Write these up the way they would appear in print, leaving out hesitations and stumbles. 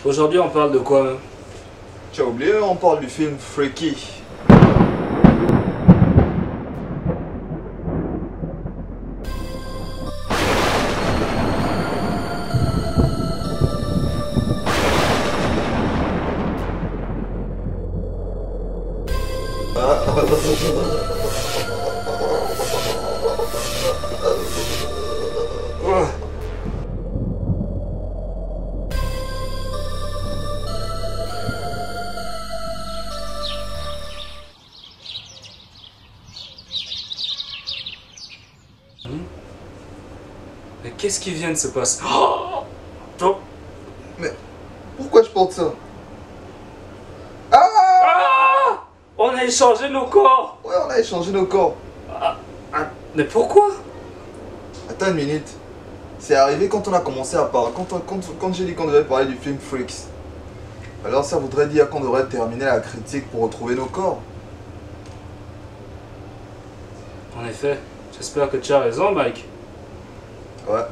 Aujourd'hui, on parle de quoi, même? Tu as oublié, on parle du film Freaky. Mais qu'est-ce qui vient de se passer? Oh, Mais pourquoi je porte ça? ah, on a échangé nos corps. Ouais, on a échangé nos corps. Mais pourquoi? Attends une minute. C'est arrivé quand on a commencé à parler. Quand j'ai dit qu'on devait parler du film Freaks. Alors ça voudrait dire qu'on devrait terminer la critique pour retrouver nos corps. En effet, j'espère que tu as raison, Mike. Ouais.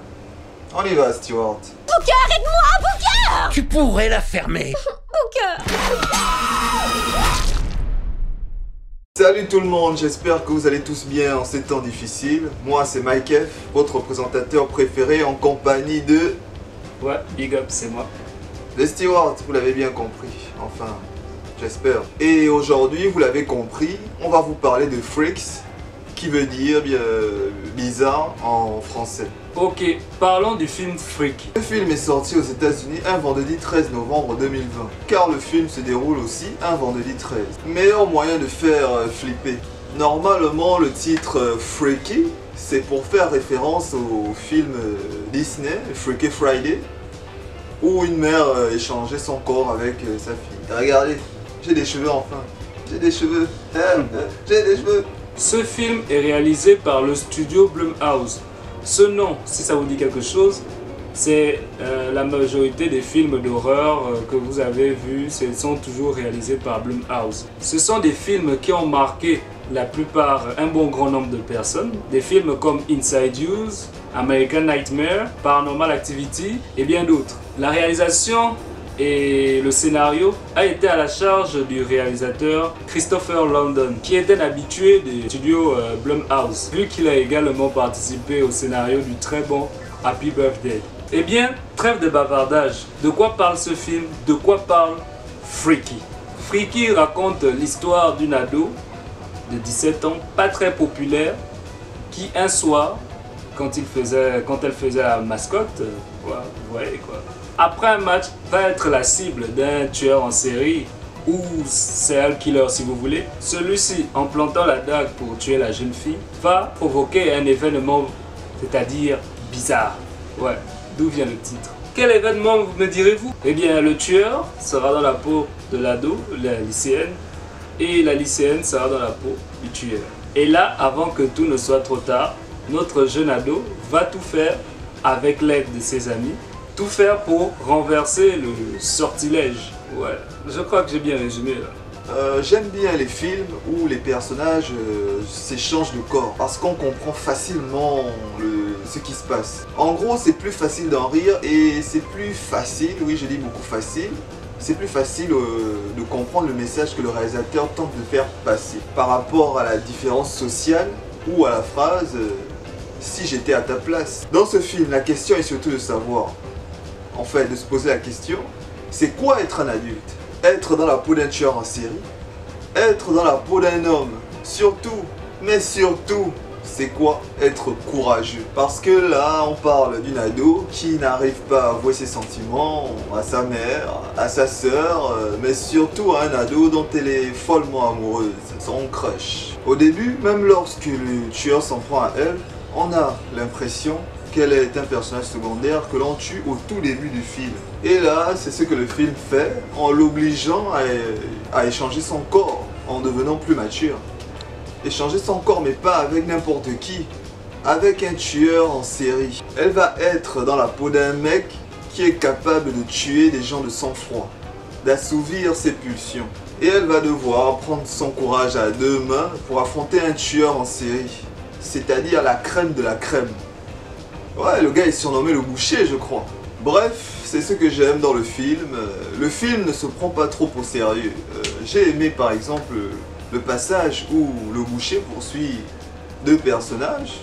On y va, Stewart. Booker, aide-moi, Booker! Tu pourrais la fermer. Booker! Salut tout le monde, j'espère que vous allez tous bien en ces temps difficiles. Moi c'est Mike F, votre présentateur préféré en compagnie de... Ouais, big up, c'est moi. de Stewart, vous l'avez bien compris, enfin, j'espère. Et aujourd'hui, vous l'avez compris, on va vous parler de Freaks, qui veut dire bizarre en français. Ok, parlons du film Freak. Le film est sorti aux États-Unis un vendredi 13 novembre 2020, car le film se déroule aussi un vendredi 13. Meilleur moyen de faire flipper. Normalement, le titre Freaky, c'est pour faire référence au film Disney, Freaky Friday, où une mère échangeait son corps avec sa fille. Regardez, j'ai des cheveux enfin. J'ai des cheveux. J'ai des cheveux. Ce film est réalisé par le studio Blumhouse. Ce nom, si ça vous dit quelque chose, c'est la majorité des films d'horreur que vous avez vus, ce sont toujours réalisés par Blumhouse. Ce sont des films qui ont marqué la plupart, un bon grand nombre de personnes. Des films comme Inside Use, American Nightmare, Paranormal Activity et bien d'autres. La réalisation et le scénario a été à la charge du réalisateur Christopher Landon, qui est un habitué du studio Blumhouse, vu qu'il a également participé au scénario du très bon Happy Birthday. Eh bien, trêve de bavardage. De quoi parle ce film? De quoi parle Freaky? Freaky raconte l'histoire d'une ado de 17 ans, pas très populaire, qui un soir, quand elle faisait la mascotte, vous voyez quoi, après un match, va être la cible d'un tueur en série ou serial killer si vous voulez. Celui-ci, en plantant la dague pour tuer la jeune fille, va provoquer un événement, c'est-à-dire bizarre. Ouais, d'où vient le titre? Quel événement me direz-vous? Eh bien, le tueur sera dans la peau de l'ado, la lycéenne, et la lycéenne sera dans la peau du tueur. Et là, avant que tout ne soit trop tard, notre jeune ado va tout faire avec l'aide de ses amis, tout faire pour renverser le sortilège. Ouais, je crois que j'ai bien résumé là. J'aime bien les films où les personnages s'échangent de corps parce qu'on comprend facilement ce qui se passe. En gros, c'est plus facile d'en rire et c'est plus facile, oui je dis beaucoup facile, c'est plus facile de comprendre le message que le réalisateur tente de faire passer par rapport à la différence sociale ou à la phrase si j'étais à ta place. Dans ce film, la question est surtout de savoir, en fait, de se poser la question, c'est quoi être un adulte? Être dans la peau d'un tueur en série? Être dans la peau d'un homme? Surtout, mais surtout, c'est quoi être courageux? Parce que là, on parle d'une ado qui n'arrive pas à avouer ses sentiments à sa mère, à sa sœur, mais surtout à un ado dont elle est follement amoureuse, son crush. Au début, même lorsque le tueur s'en prend à elle, on a l'impression qu'elle est un personnage secondaire que l'on tue au tout début du film. Et là, c'est ce que le film fait en l'obligeant à échanger son corps en devenant plus mature. Échanger son corps, mais pas avec n'importe qui, avec un tueur en série. Elle va être dans la peau d'un mec qui est capable de tuer des gens de sang-froid, d'assouvir ses pulsions. Et elle va devoir prendre son courage à deux mains pour affronter un tueur en série, c'est-à-dire la crème de la crème. Ouais, le gars est surnommé le boucher, je crois. Bref, c'est ce que j'aime dans le film. Le film ne se prend pas trop au sérieux. J'ai aimé par exemple le passage où le boucher poursuit deux personnages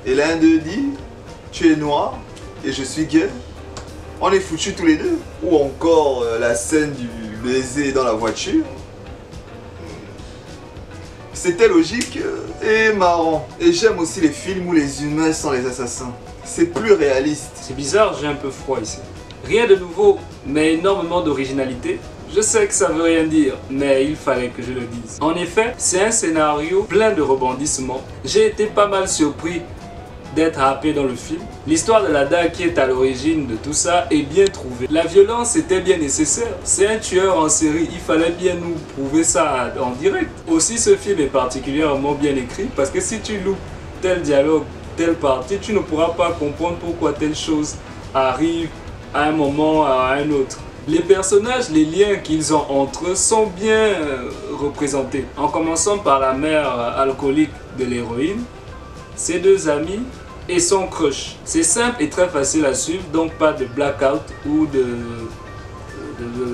et l'un d'eux dit « Tu es noir et je suis gay ». On est foutus tous les deux. Ou encore la scène du baiser dans la voiture. C'était logique et marrant. Et j'aime aussi les films où les humains sont les assassins. C'est plus réaliste. C'est bizarre, j'ai un peu froid ici. Rien de nouveau, mais énormément d'originalité. Je sais que ça veut rien dire, mais il fallait que je le dise. En effet, c'est un scénario plein de rebondissements. J'ai été pas mal surpris d'être happé dans le film. L'histoire de la dague qui est à l'origine de tout ça est bien trouvée. La violence était bien nécessaire. C'est un tueur en série, il fallait bien nous prouver ça en direct. Aussi, ce film est particulièrement bien écrit parce que si tu loupes tel dialogue, telle partie, tu ne pourras pas comprendre pourquoi telle chose arrive à un moment, à un autre. Les personnages, les liens qu'ils ont entre eux sont bien représentés. En commençant par la mère alcoolique de l'héroïne, ses deux amis et son crush. C'est simple et très facile à suivre, donc pas de blackout ou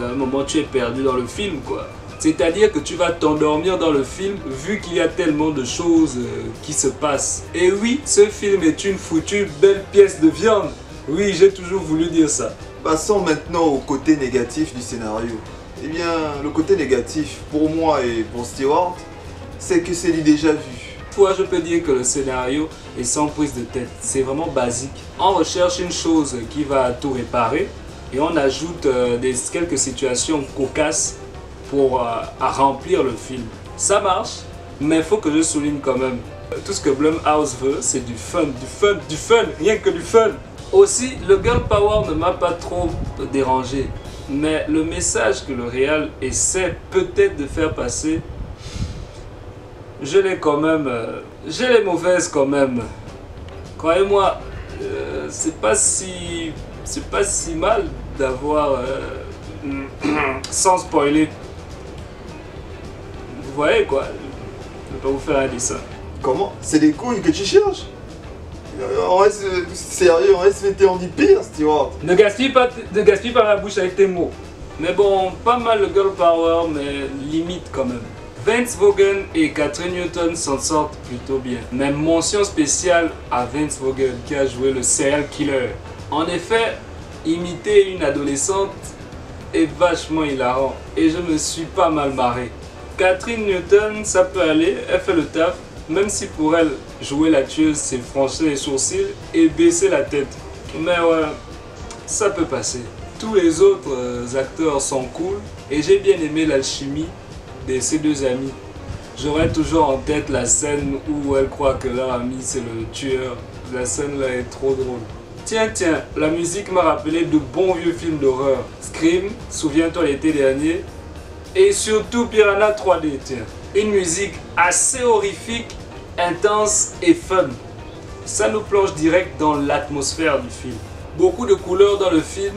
un moment où tu es perdu dans le film, quoi. C'est-à-dire que tu vas t'endormir dans le film vu qu'il y a tellement de choses qui se passent. Et oui, ce film est une foutue belle pièce de viande. Oui, j'ai toujours voulu dire ça. Passons maintenant au côté négatif du scénario. Eh bien, le côté négatif pour moi et pour Stewart, c'est que c'est du déjà vu. Je peux dire que le scénario est sans prise de tête, c'est vraiment basique. On recherche une chose qui va tout réparer et on ajoute quelques situations cocasses pour remplir le film. Ça marche, mais il faut que je souligne quand même, tout ce que Blumhouse veut, c'est du fun, rien que du fun. Aussi, le girl power ne m'a pas trop dérangé, mais le message que le réal essaie peut-être de faire passer, je l'ai quand même, j'ai les mauvaises quand même. Croyez-moi, c'est pas si mal d'avoir, sans spoiler. Vous voyez quoi, je vais pas vous faire un dessin. Comment? C'est des couilles que tu cherches? On reste sérieux, on reste fait en dit pire, Stewart. Ne gaspille pas ma bouche avec tes mots. Mais bon, pas mal le girl power, mais limite quand même. Vince Vaughn et Katherine Newton s'en sortent plutôt bien. Même mention spéciale à Vince Vaughn qui a joué le serial killer. En effet, imiter une adolescente est vachement hilarant et je me suis pas mal marré. Katherine Newton, ça peut aller, elle fait le taf, même si pour elle, jouer la tueuse c'est froncer les sourcils et baisser la tête. Mais ouais, ça peut passer. Tous les autres acteurs sont cool et j'ai bien aimé l'alchimie de ces deux amis. J'aurai toujours en tête la scène où elle croit que leur ami c'est le tueur. La scène là est trop drôle. Tiens, la musique m'a rappelé de bons vieux films d'horreur. Scream, souviens-toi l'été dernier. Et surtout Piranha 3D, tiens. Une musique assez horrifique, intense et fun. Ça nous plonge direct dans l'atmosphère du film. Beaucoup de couleurs dans le film,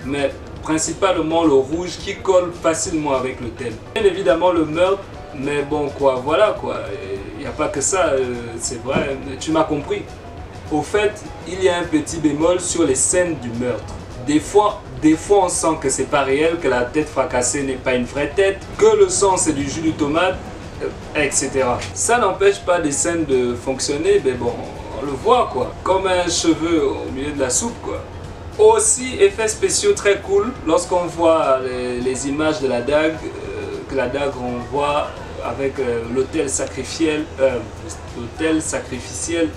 mais principalement le rouge qui colle facilement avec le thème. Bien évidemment le meurtre, mais bon quoi, voilà quoi, il n'y a pas que ça, c'est vrai, tu m'as compris. Au fait, il y a un petit bémol sur les scènes du meurtre. Des fois on sent que c'est pas réel, que la tête fracassée n'est pas une vraie tête, que le sang c'est du jus de tomate, etc. Ça n'empêche pas des scènes de fonctionner, mais bon, on le voit quoi, comme un cheveu au milieu de la soupe quoi. Aussi, effets spéciaux très cool lorsqu'on voit les images de la dague, que la dague renvoie avec l'autel sacrificiel, qui sacrifie.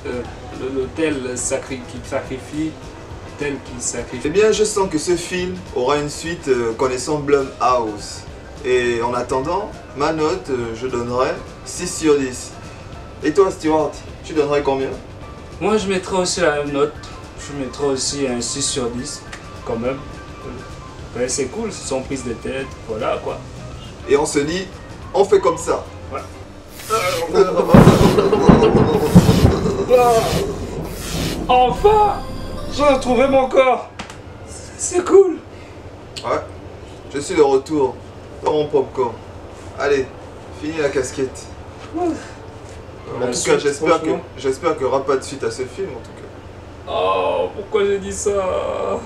Eh bien, je sens que ce film aura une suite connaissant Blumhouse. Et en attendant, ma note, je donnerai 6 sur 10. Et toi, Stewart, tu donnerais combien? Moi, je mettrais aussi la même note. Je mettrais aussi un 6 sur 10, quand même. Ouais, c'est cool, c'est sans prise de tête, voilà quoi. Et on se dit, on fait comme ça. Ouais. Enfin, j'ai retrouvé mon corps. C'est cool. Ouais, je suis de retour dans mon popcorn. Allez, finis la casquette. Ouais. En tout cas, j'espère qu'il n'y aura pas de suite à ce film, en tout cas. Oh, pourquoi j'ai dit ça? Oh.